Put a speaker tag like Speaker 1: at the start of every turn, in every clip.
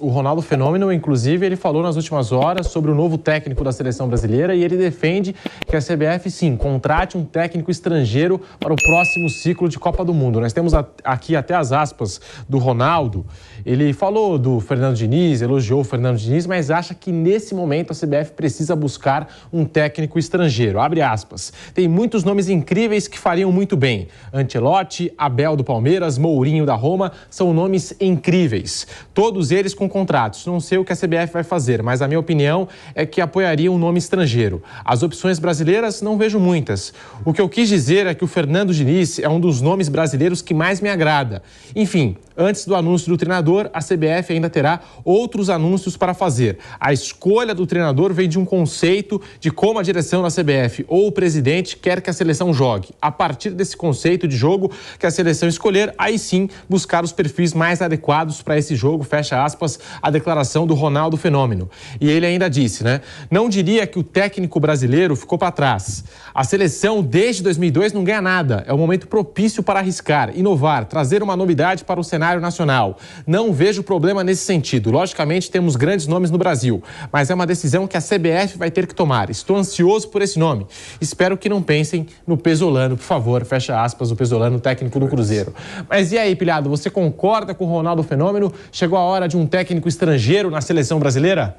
Speaker 1: O Ronaldo Fenômeno, inclusive, ele falou nas últimas horas sobre o novo técnico da seleção brasileira e ele defende que a CBF, sim, contrate um técnico estrangeiro para o próximo ciclo de Copa do Mundo. Nós temos aqui até as aspas do Ronaldo. Ele falou do Fernando Diniz, elogiou o Fernando Diniz, mas acha que nesse momento a CBF precisa buscar um técnico estrangeiro. Abre aspas. Tem muitos nomes incríveis que fariam muito bem. Ancelotti, Abel do Palmeiras, Mourinho da Roma, são nomes incríveis. Todos eles com contratos. Não sei o que a CBF vai fazer, mas a minha opinião é que apoiaria um nome estrangeiro. As opções brasileiras não vejo muitas. O que eu quis dizer é que o Fernando Diniz é um dos nomes brasileiros que mais me agrada. Enfim, antes do anúncio do treinador, a CBF ainda terá outros anúncios para fazer. A escolha do treinador vem de um conceito de como a direção da CBF ou o presidente quer que a seleção jogue. A partir desse conceito de jogo que a seleção escolher, aí sim buscar os perfis mais adequados para esse jogo, fecha aspas, a declaração do Ronaldo Fenômeno. E ele ainda disse, não diria que o técnico brasileiro ficou para trás. A seleção desde 2002 não ganha nada. É um momento propício para arriscar, inovar, trazer uma novidade para o cenário nacional. Não vejo problema nesse sentido. Logicamente, temos grandes nomes no Brasil, mas é uma decisão que a CBF vai ter que tomar. Estou ansioso por esse nome. Espero que não pensem no Pesolano, por favor, fecha aspas, o Pesolano, técnico do Cruzeiro. Mas e aí, Pilhado, você concorda com o Ronaldo Fenômeno? Chegou a hora de um técnico estrangeiro na seleção brasileira?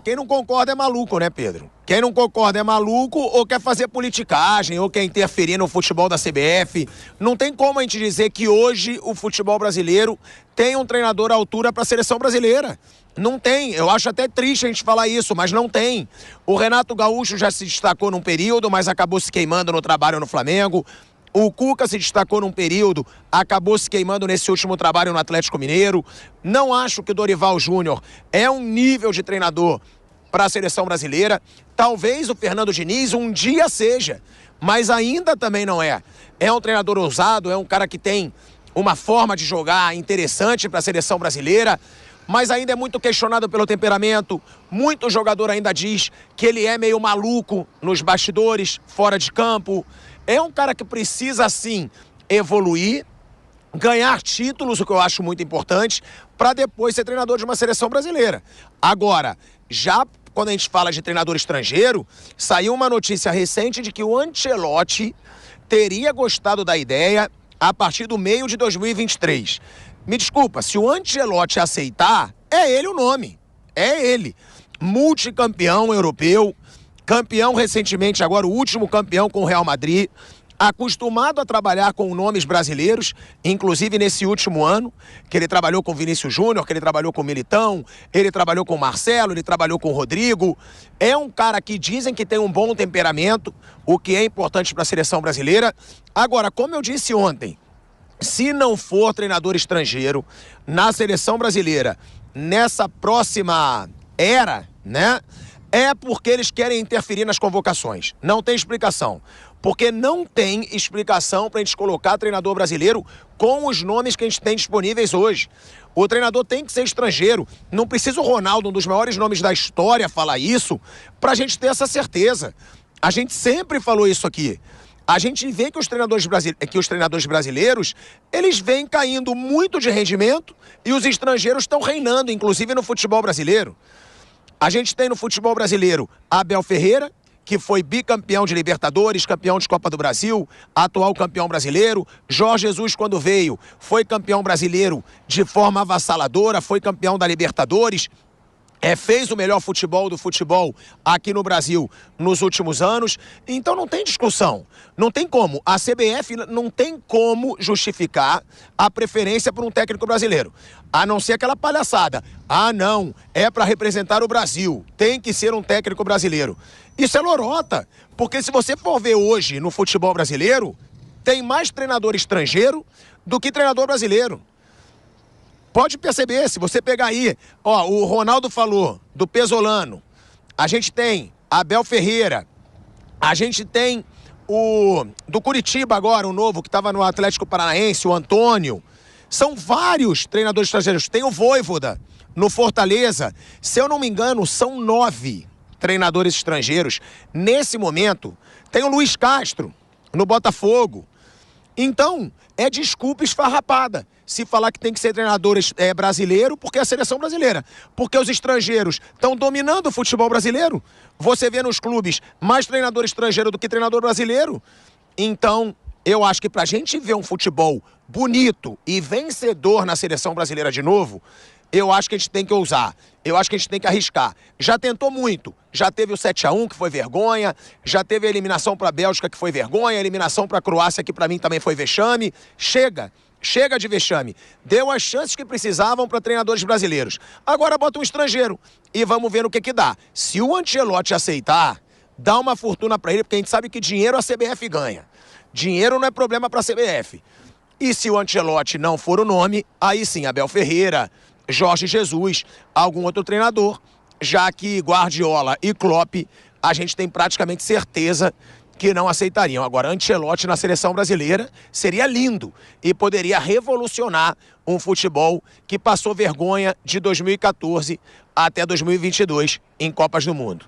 Speaker 2: Quem não concorda é maluco, né, Pedro? Quem não concorda é maluco ou quer fazer politicagem, ou quer interferir no futebol da CBF. Não tem como a gente dizer que hoje o futebol brasileiro tem um treinador à altura para a seleção brasileira. Não tem. Eu acho até triste a gente falar isso, mas não tem. O Renato Gaúcho já se destacou num período, mas acabou se queimando no trabalho no Flamengo. O Cuca se destacou num período, acabou se queimando nesse último trabalho no Atlético Mineiro. Não acho que o Dorival Júnior é um nível de treinador para a seleção brasileira. Talvez o Fernando Diniz um dia seja, mas ainda também não é. É um treinador ousado, é um cara que tem uma forma de jogar interessante para a seleção brasileira, mas ainda é muito questionado pelo temperamento. Muito jogador ainda diz que ele é meio maluco nos bastidores, fora de campo. É um cara que precisa, sim, evoluir, ganhar títulos, o que eu acho muito importante, para depois ser treinador de uma seleção brasileira. Agora, já quando a gente fala de treinador estrangeiro, saiu uma notícia recente de que o Ancelotti teria gostado da ideia a partir do meio de 2023. Me desculpa, se o Ancelotti aceitar, é ele o nome. É ele. Multicampeão europeu, campeão recentemente, agora o último campeão com o Real Madrid, acostumado a trabalhar com nomes brasileiros, inclusive nesse último ano, que ele trabalhou com Vinícius Júnior, que ele trabalhou com Militão, ele trabalhou com Marcelo, ele trabalhou com Rodrigo. É um cara que dizem que tem um bom temperamento, o que é importante para a seleção brasileira. Agora, como eu disse ontem, se não for treinador estrangeiro na seleção brasileira, nessa próxima era, é porque eles querem interferir nas convocações. Não tem explicação. Porque não tem explicação para a gente colocar treinador brasileiro com os nomes que a gente tem disponíveis hoje. O treinador tem que ser estrangeiro. Não precisa o Ronaldo, um dos maiores nomes da história, falar isso para a gente ter essa certeza. A gente sempre falou isso aqui. A gente vê que os treinadores brasileiros, eles vêm caindo muito de rendimento e os estrangeiros estão reinando, inclusive no futebol brasileiro. A gente tem no futebol brasileiro Abel Ferreira, que foi bicampeão de Libertadores, campeão de Copa do Brasil, atual campeão brasileiro. Jorge Jesus, quando veio, foi campeão brasileiro de forma avassaladora, foi campeão da Libertadores. Fez o melhor futebol do futebol aqui no Brasil nos últimos anos. Então não tem discussão, não tem como. A CBF não tem como justificar a preferência por um técnico brasileiro, a não ser aquela palhaçada. Não, é para representar o Brasil, tem que ser um técnico brasileiro. Isso é lorota, porque se você for ver hoje no futebol brasileiro, tem mais treinador estrangeiro do que treinador brasileiro. Pode perceber, se você pegar aí, o Ronaldo falou do Pesolano, a gente tem Abel Ferreira, a gente tem o do Curitiba agora, o novo, que estava no Atlético Paranaense, o Antônio. São vários treinadores estrangeiros. Tem o Vojvoda no Fortaleza. Se eu não me engano, são 9 treinadores estrangeiros. Nesse momento, tem o Luiz Castro no Botafogo. Então, é desculpa esfarrapada se falar que tem que ser treinador brasileiro porque é a seleção brasileira. Porque os estrangeiros estão dominando o futebol brasileiro. Você vê nos clubes mais treinador estrangeiro do que treinador brasileiro. Então, eu acho que pra gente ver um futebol bonito e vencedor na seleção brasileira de novo, eu acho que a gente tem que ousar. Eu acho que a gente tem que arriscar. Já tentou muito. Já teve o 7-1, que foi vergonha. Já teve a eliminação para a Bélgica, que foi vergonha. A eliminação para a Croácia, que para mim também foi vexame. Chega de vexame. Deu as chances que precisavam para treinadores brasileiros. Agora bota um estrangeiro e vamos ver o que dá. Se o Ancelotti aceitar, dá uma fortuna para ele, porque a gente sabe que dinheiro a CBF ganha. Dinheiro não é problema para a CBF. E se o Ancelotti não for o nome, aí sim, Abel Ferreira, Jorge Jesus, algum outro treinador, já que Guardiola e Klopp, a gente tem praticamente certeza que não aceitariam. Agora, Ancelotti na seleção brasileira seria lindo e poderia revolucionar um futebol que passou vergonha de 2014 até 2022 em Copas do Mundo.